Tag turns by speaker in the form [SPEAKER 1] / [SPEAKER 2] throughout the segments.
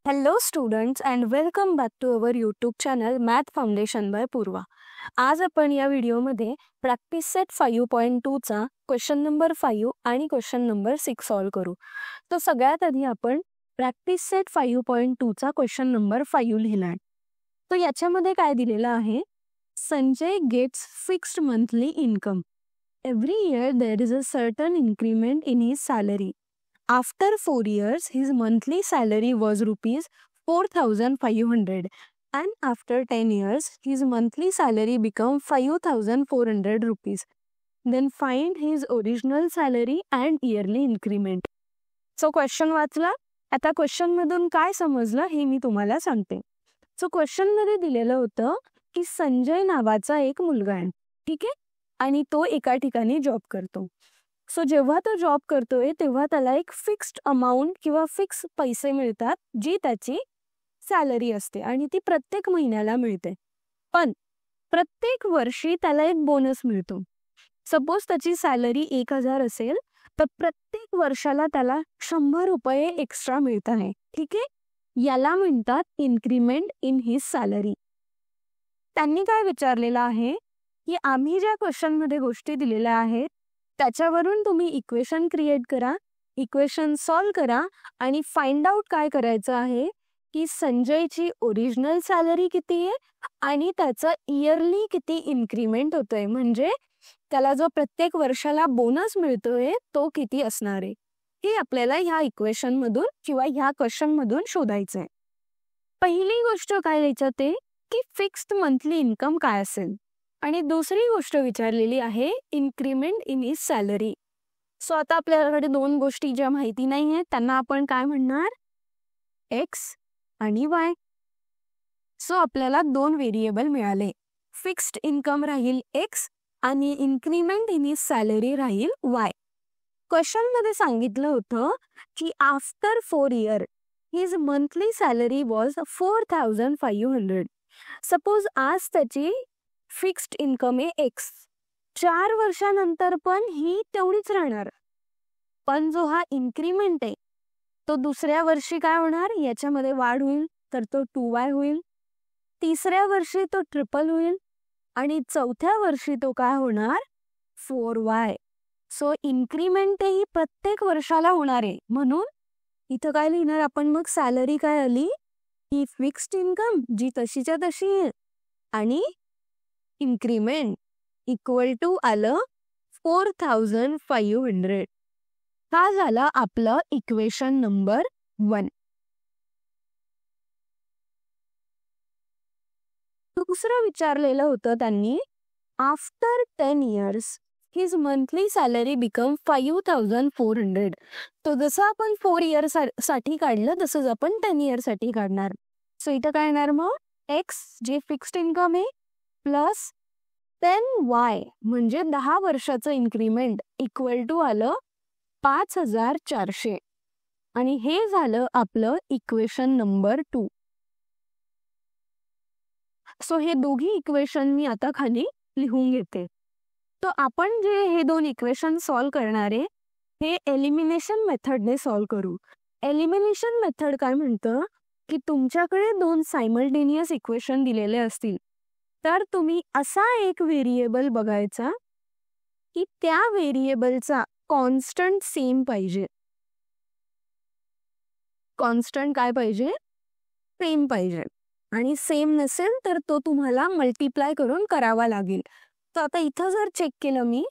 [SPEAKER 1] Hello students and welcome back to our YouTube channel Math Foundation by पूर्वा. आज आपण या व्हिडिओमध्ये प्रॅक्टिस सेट 5.2 चा क्वेश्चन नंबर 5 आणि क्वेश्चन नंबर 6 सॉल्व करू. तो सगळ्यात आधी आपण प्रॅक्टिस सेट 5.2 चा क्वेश्चन नंबर 5 लिहिलाय. तो याच्यामध्ये काय दिलेलं आहे, Sanjay gets fixed monthly income. Every year there is a certain increment in his salary. After 4 years, his monthly salary was rupees 4,500 and after 10 years, his monthly salary became 5,400 rupees. Then find his original salary and yearly increment. So question वाचला. आता question मधून काय समजलं हे मी तुम्हाला सांगते. So question मध्ये दिलेलं होतं की संजय नावाचा एक मुलगा आहे, ठीक आहे, आणि तो एका ठिकाणी जॉब करतो. सो जेव्हा तो जॉब करतोय तेव्हा त्याला एक फिक्स्ड अमाऊंट किंवा फिक्स पैसे मिळतात, जी त्याची सॅलरी असते आणि ती प्रत्येक महिन्याला मिळते. पण प्रत्येक वर्षी त्याला एक बोनस मिळतो. सपोज त्याची सॅलरी 1,000 असेल तर प्रत्येक वर्षाला त्याला 100 रुपये एक्स्ट्रा मिळत आहे, ठीक आहे. याला म्हणतात इन्क्रीमेंट इन हिज सॅलरी. त्यांनी काय विचारलेलं आहे की आम्ही ज्या क्वेश्चन मध्ये गोष्टी दिलेल्या आहेत त्याच्यावरून तुम्ही इक्वेशन क्रिएट करा, इक्वेशन सॉल्व करा आणि फाइंड आउट काय करायचं आहे की संजयची ओरिजिनल सॅलरी किती आहे आणि त्याचं इयरली किती इन्क्रीमेंट होतोय, म्हणजे त्याला जो प्रत्येक वर्षाला बोनस मिळतोय तो किती असणार आहे, हे आपल्याला ह्या इक्वेशन मधून किंवा ह्या क्वेश्चन मधून शोधायचंय. पहिली गोष्ट काय लिहायचं ते की फिक्स्ड मंथली इन्कम काय असेल, आणि दुसरी गोष्ट विचारलेली आहे increment in his salary. So आता आपल्याकडे दोन गोष्टी ज्या माहिती नाही आहेत त्यांना आपण काय म्हणणार, एक्स आणि वाय. सो आपल्याला दोन व्हेरिएबल मिळाले, फिक्स्ड इन्कम राहील एक्स आणि इन्क्रीमेंट इन हिज सॅलरी राहील वाय. क्वेश्चन मध्ये सांगितलं होतं की after 4 year his monthly salary was 4,500. Suppose आज त्याची फिक्स्ड इन्कम आहे एक्स, 4 वर्षानंतर पण ही तेवढीच राहणार. पण जो हा इन्क्रीमेंट आहे तो दुसऱ्या वर्षी काय होणार, याच्यामध्ये वाढ होईल तर तो 2y होईल, तिसऱ्या वर्षी तो ट्रिपल होईल आणि चौथ्या वर्षी तो काय होणार, 4y. सो इन्क्रीमेंट ही प्रत्येक वर्षाला होणार आहे. म्हणून इथं काय लिहिणार आपण, मग सॅलरी काय आली, ही फिक्स्ड इन्कम जी तशीच्या तशी आहे आणि इन्क्रीमेंट इक्वल टू आलं 4,500. हा झाला आपलं इक्वेशन नंबर 1. दुसरं विचारलेलं होतं त्यांनी, after 10 years his monthly salary become 5,400. तो जसं आपण 4 इयर साठी काढलं तसंच आपण 10 इयर साठी काढणार. सो इथं काय येणार, मग एक्स जे फिक्स्ड इन्कम आहे प्लस 10y म्हणजे 10 वर्षाचं इन्क्रीमेंट इक्वल टू आलं 5,400. आणि हे झालं आपलं इक्वेशन नंबर 2. सो हे दोघी इक्वेशन मी आता खाली लिहून घेते. तो आपण जे हे दोन इक्वेशन सॉल्व करणार आहे हे एलिमिनेशन मेथडने सॉल्व करू. एलिमिनेशन मेथड काय म्हणतं की तुमच्याकडे दोन सायमल्टेनियस इक्वेशन दिलेले असतील तर तुम्ही असा एक व्हेरिएबल बघायचा की त्या व्हेरिएबलचा कॉन्स्टंट सेम पाहिजे. कॉन्स्टंट काय पाहिजे, सेम पाहिजे, आणि सेम नसेल तर तो तुम्हाला मल्टिप्लाय करून करावा लागेल. तर आता इथं जर चेक केलं मी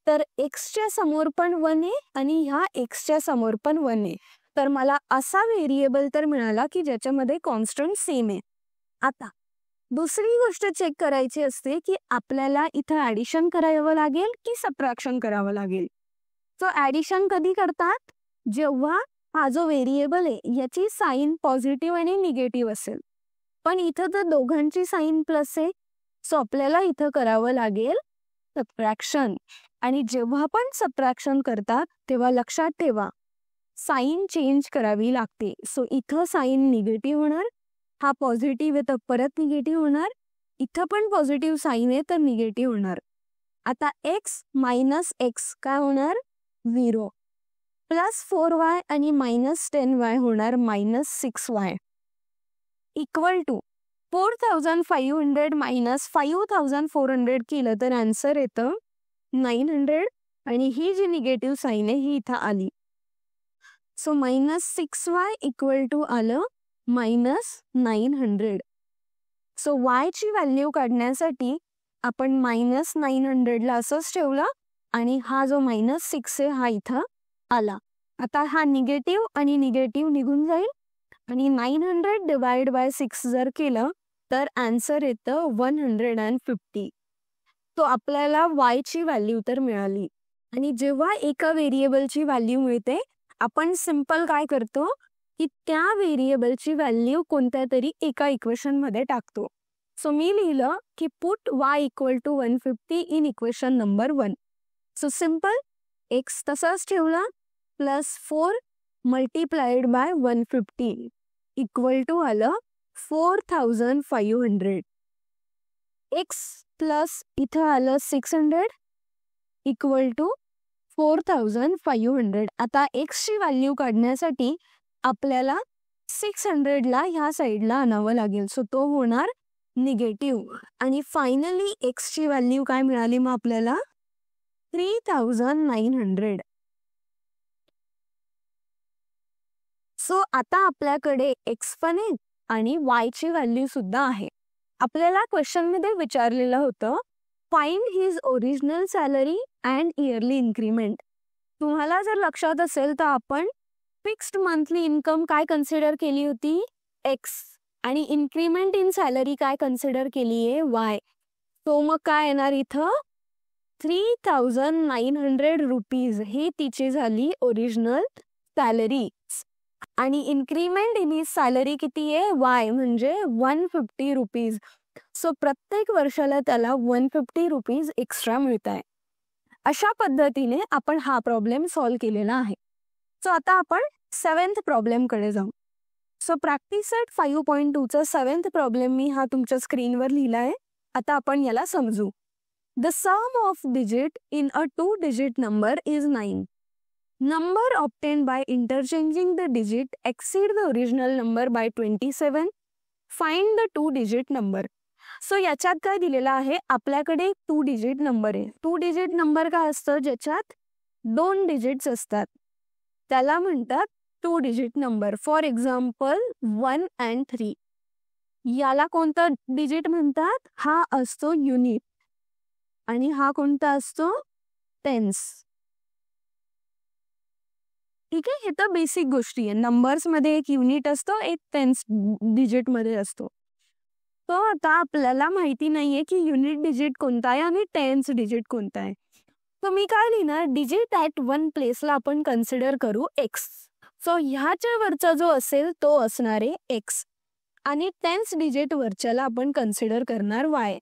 [SPEAKER 1] तर एक्सच्या समोर पण 1 आहे आणि ह्या एक्सच्या समोर पण 1 आहे, तर मला असा व्हेरिएबल तर मिळाला की ज्याच्यामध्ये कॉन्स्टंट सेम आहे. आता दुसरी गोष्ट चेक करायची असते की आपल्याला इथं ऍडिशन करावं लागेल की सबट्रॅक्शन करावं लागेल. सो ऍडिशन कधी करतात, जेव्हा हा जो व्हेरिएबल आहे याची साईन पॉझिटिव्ह आणि निगेटिव्ह असेल. पण इथं तर दोघांची साईन प्लस आहे, सो आपल्याला इथं करावं लागेल सबट्रॅक्शन. आणि जेव्हा पण सबट्रॅक्शन करतात तेव्हा लक्षात ठेवा साईन चेंज करावी लागते. सो इथं साईन निगेटिव्ह होणार, हा पॉझिटिव्ह आहे तर परत निगेटिव्ह होणार, इथं पण पॉझिटिव्ह साईन आहे तर निगेटिव्ह होणार. आता एक्स मायनस एक्स काय होणार, 0, प्लस 4y आणि मायनस 10y होणार minus 6y. Equal to 4500 minus 5400 केलं तर आन्सर येतं 900 आणि ही जी निगेटिव्ह साईन आहे ही इथं आली. सो -6y इक्वल टू आलं -900. सो y ची व्हॅल्यू काढण्यासाठी आपण -900 ला असंच ठेवलं आणि हा जो -6 आहे हा इथं आला. आता हा निगेटिव्ह आणि निगेटिव्ह निघून जाईल आणि 900 डिवाइड बाय 6 जर केलं तर आन्सर येतं 150. तो आपल्याला y ची व्हॅल्यू तर मिळाली. आणि जेव्हा एका व्हेरिएबलची व्हॅल्यू मिळते आपण सिंपल काय करतो की त्या व्हेरिएबलची व्हॅल्यू कोणत्या तरी एका इक्वेशन मध्ये टाकतो. सो मी लिहिलं की put y equal to 150 in equation number 1. So simple x तसाच ठेवला +4 मल्टिप्लाइड बाय 150 इक्वल टू आलं 4500. x प्लस इथं आलं 600 इक्वल टू 4500. आता x ची व्हॅल्यू काढण्यासाठी आपल्याला 600 ला ह्या साईडला आणावं लागेल. सो तो होणार निगेटिव्ह आणि फायनली x ची व्हॅल्यू काय मिळाली मग आपल्याला 3900. सो आता आपल्याकडे x पण आहे आणि y ची व्हॅल्यू सुद्धा आहे. आपल्याला क्वेश्चन मध्ये विचारलेलं होतं find his original salary and yearly increment. तुम्हाला जर लक्षात असेल तर आपण फिक्स्ड मंथली इन्कम काय कन्सिडर केली होती x आणि इन्क्रीमेंट इन सॅलरी काय कन्सिडर केली आहे y. तो मग काय येणार इथं 3900 रुपीज ही तिची झाली ओरिजिनल सॅलरी आणि इन्क्रीमेंट इन हिज सॅलरी किती आहे y म्हणजे 150 रुपीज. सो प्रत्येक वर्षाला त्याला 150 रुपीज एक्स्ट्रा मिळत आहे. अशा पद्धतीने आपण हा प्रॉब्लेम सॉल्व्ह केलेला आहे. सो आता आपण 7th प्रॉब्लेम कडे जाऊ. सो प्रॅक्टिस सेट 5.2 चा 7th प्रॉब्लेम मी हा तुमच्या स्क्रीनवर लिहिला आहे. आता आपण याला समजू. The sum of digit in a 2-digit number is 9. Number obtained by interchanging the digit exceed the original number by 27. Find the 2-digit number. So याच्यात काय दिलेलं आहे आपल्याकडे 2-digit नंबर आहे. 2-digit नंबर काय असतं ज्याच्यात 2 डिजिट्स असतात त्याला म्हणतात 2-digit number. For example 1 and 3. याला कोणता डिजिट म्हणतात हा असतो युनिट आणि हा कोणता असतो टेन्स. ठीक आहे. हे तर बेसिक गोष्टी आहे. नंबर्स मध्ये एक युनिट असतो एक टेन्स डिजिट मध्ये असतो. तो आता आपल्याला माहिती नाहीये की युनिट डिजिट कोणता आहे आणि टेन्स डिजिट कोणता आहे. तो मी काय लिहिणार डिजिट ॲट 1 प्लेसला आपण कन्सिडर करू x. सो ह्याच्या वरचा जो असेल तो असणार आहे x आणि टेन्स डिजिट वरच्याला आपण कन्सिडर करणार y.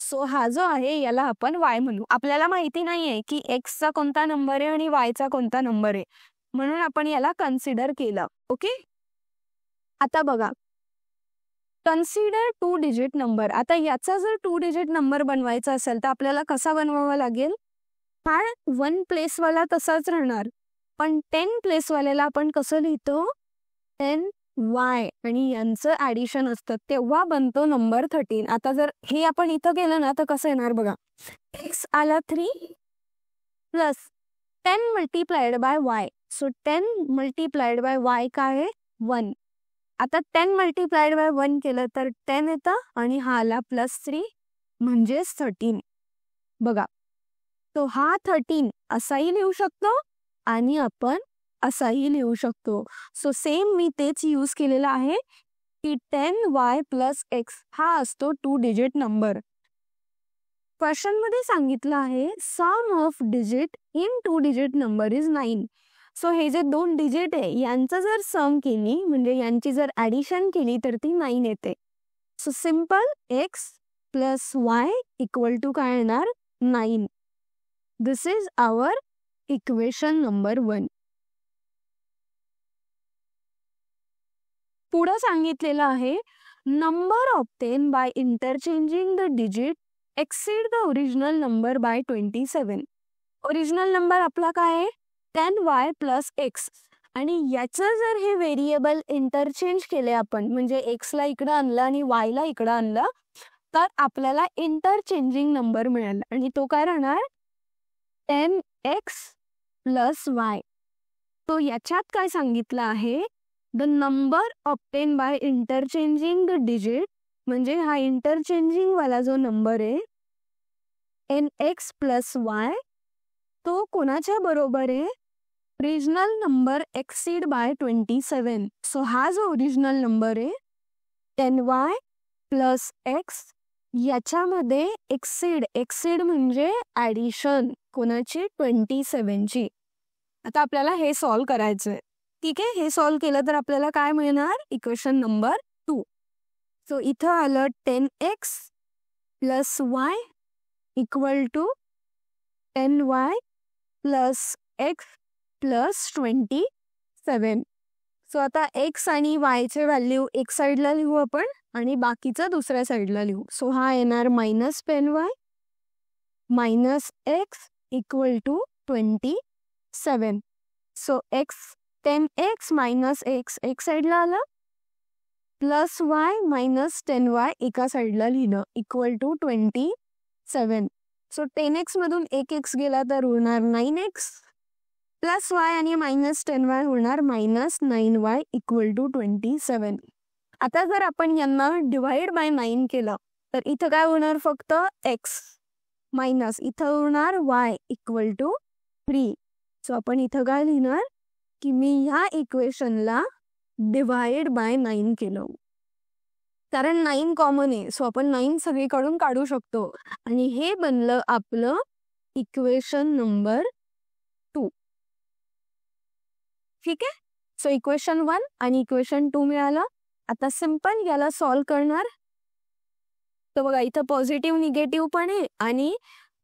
[SPEAKER 1] सो हा जो आहे याला आपण y म्हणू. आपल्याला माहिती नाहीये की x चा कोणता नंबर आहे आणि y चा कोणता नंबर आहे म्हणून आपण याला कन्सिडर केलं. ओके. आता बघा कन्सिडर 2-digit नंबर. आता याचा जर 2-digit नंबर बनवायचा असेल तर आपल्याला कसा बनवावा लागेल. हा 1 प्लेसवाला तसाच राहणार पण 10 प्लेसवाल्याला आपण कसं लिहितो 10y आणि यांचं ऍडिशन असतं तेव्हा बनतो नंबर 13. आता जर हे आपण इथं केलं ना तर कसं येणार बघा x आला 3 plus 10 multiplied by y. So 10 multiplied by y काय आहे 1. आता 10 मल्टिप्लाइड बाय 1 केलं तर 10 येतं आणि हा आला +3 म्हणजे 13. बघा तो हा 13 असाही लिहू शकतो आणि आपण असाही लिहू शकतो. सो सेम मी तेच यूज केलेलं आहे की 10y + x हा असतो 2-digit नंबर. क्वेश्चन मध्ये सांगितलं आहे sum of digit in 2-digit number is 9. So हे जे 2 डिजिट आहे यांचं जर सम केली म्हणजे यांची जर ॲडिशन केली तर ती 9 येते. So simple x + y equal to काय येणार 9. This is our equation number 1. पुढे सांगितलेलं आहे number obtain by interchanging the digit exceed the original number by 27. Original number आपला काय आहे 10y + x आणि याचं जर हे व्हेरिएबल इंटरचेंज केले आपण, म्हणजे एक्सला इकडं आणलं आणि वायला इकडं आणलं, तर आपल्याला इंटरचेंजिंग नंबर मिळेल आणि तो काय राहणार 10x + y. तो याच्यात काय सांगितलं आहे, the number obtain by interchanging the digit, म्हणजे हा इंटरचेंजिंग वाला जो नंबर आहे nx + y, तो कोणाच्या बरोबर आहे, original number exceed by 27. So हा जो ओरिजिनल नंबर आहे 10y + x, याच्यामध्ये एक्सीड म्हणजे ॲडिशन कोणाची, 27ची. आता आपल्याला हे सॉल्व करायचंय. ठीक आहे, हे सॉल्व केलं तर आपल्याला काय मिळणार, इक्वेशन नंबर 2. सो इथं आलं 10x + y = 10y + x + 27. So आता x आणि y चे व्हॅल्यू एक साईडला लिहू आपण आणि बाकीचं दुसऱ्या साईडला लिहू. सो हा येणार -10y - x = 27. So 10x - x एक साईडला आलं, + y - 10y एका साईडला लिहिलं, = 27. सो 10x मधून एक x गेला तर होणार 9x, + y आणि -10y होणार -9y = 27. आता जर आपण यांना डिवाइड बाय 9 केलं तर इथं काय होणार, फक्त x मायनस इथं होणार y = 3. सो आपण इथं काय लिहिणार की मी ह्या इक्वेशनला डिवाइड बाय 9 केलं, कारण 9 कॉमन आहे. सो आपण 9 सगळीकडून काढू शकतो आणि हे बनलं आपलं इक्वेशन नंबर 2. ठीक आहे, सो इक्वेशन 1 आणि इक्वेशन 2 मिळालं. आता सिंपल याला सॉल्व करणार. तर बघा इथं पॉझिटिव्ह निगेटिव्ह पण आहे आणि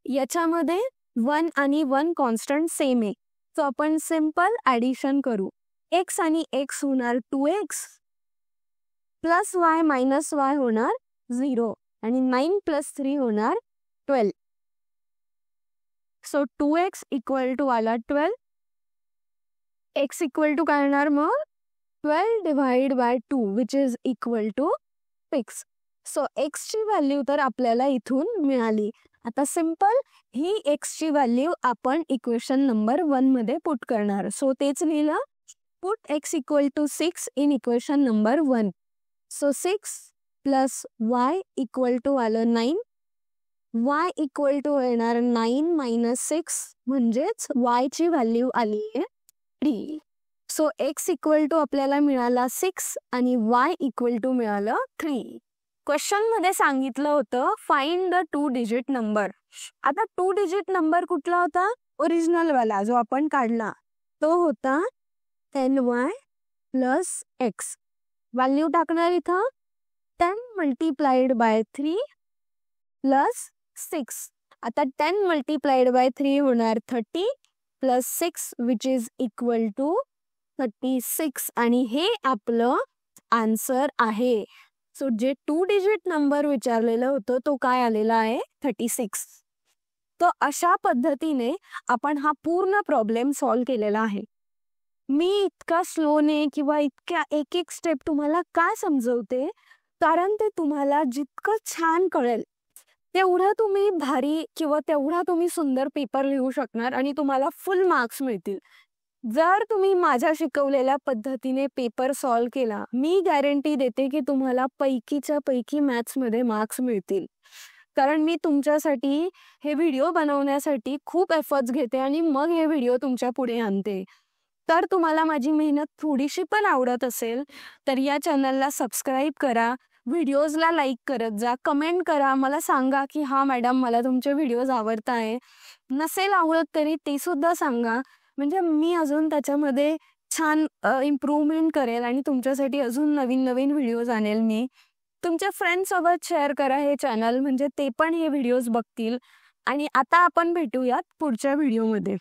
[SPEAKER 1] याच्यामध्ये 1 आणि 1 कॉन्स्टंट सेम आहे. सो आपण सिंपल ॲडिशन करू. x आणि x होणार 2x, + y - y होणार 0 आणि 9 + 3 होणार 12. सो 2x = आला 12, x = काय होणार मग 12 / 2 विच इज = 6. सो x ची व्हॅल्यू तर आपल्याला इथून मिळाली. आता सिंपल ही x ची व्हॅल्यू आपण इक्वेशन नंबर 1 मध्ये पुट करणार. सो तेच लिहिलं, put x = 6 in equation number 1. So 6 + y = आलं 9, y = येणार 9 - 6 म्हणजेच y ची व्हॅल्यू आली आहे 3. सो x = आपल्याला मिळाला 6 आणि y = मिळालं 3. क्वेश्चन मध्ये सांगितलं होतं फाइंड द 2 डिजिट नंबर. आता 2 डिजिट नंबर कुठला होता, ओरिजिनल वाला जो आपण काढला तो होता 10y + x. व्हॅल्यू टाकणार इथं 10 × 3 + 6. आता 10 × 3 होणार 30 + 6 विच इज = 36 आणि हे आपलं आन्सर आहे. सो जे 2 डिजिट नंबर विचारलेलं होतं तो काय आलेला आहे 36. तर अशा पद्धतीने आपण हा पूर्ण प्रॉब्लेम सॉल्व केलेला आहे. मी इतका स्लोने किंवा इतक्या एक एक स्टेप तुम्हाला काय समजवते, कारण ते तुम्हाला जितकं छान कळेल तेवढं तुम्ही भारी किंवा तेवढा तुम्ही सुंदर पेपर लिहू शकणार आणि तुम्हाला फुल मार्क्स मिळतील. जर तुम्ही माझ्या शिकवलेल्या पद्धतीने पेपर सॉल्व केला, मी गॅरंटी देते की तुम्हाला पैकीच्या पैकी मॅथ्समध्ये मार्क्स मिळतील. कारण मी तुमच्यासाठी हे व्हिडिओ बनवण्यासाठी खूप एफर्ट्स घेते आणि मग हे व्हिडिओ तुमच्या पुढे आणते. तर तुम्हाला माझी मेहनत थोडीशी पण आवडत असेल तर या चॅनलला सबस्क्राईब करा, व्हिडिओजला लाईक करत जा, कमेंट करा, मला सांगा की हा मॅडम मला तुमचे व्हिडिओज आवडत आहे. नसेल आवडत तरी ते सुद्धा सांगा, म्हणजे मी अजून त्याच्यामध्ये छान इम्प्रूव्हमेंट करेल आणि तुमच्यासाठी अजून नवीन नवीन व्हिडिओज आणेल मी. तुमच्या फ्रेंड्ससोबत शेअर करा हे चॅनल, म्हणजे ते पण हे व्हिडिओज बघतील. आणि आता आपण भेटूयात पुढच्या व्हिडिओमध्ये.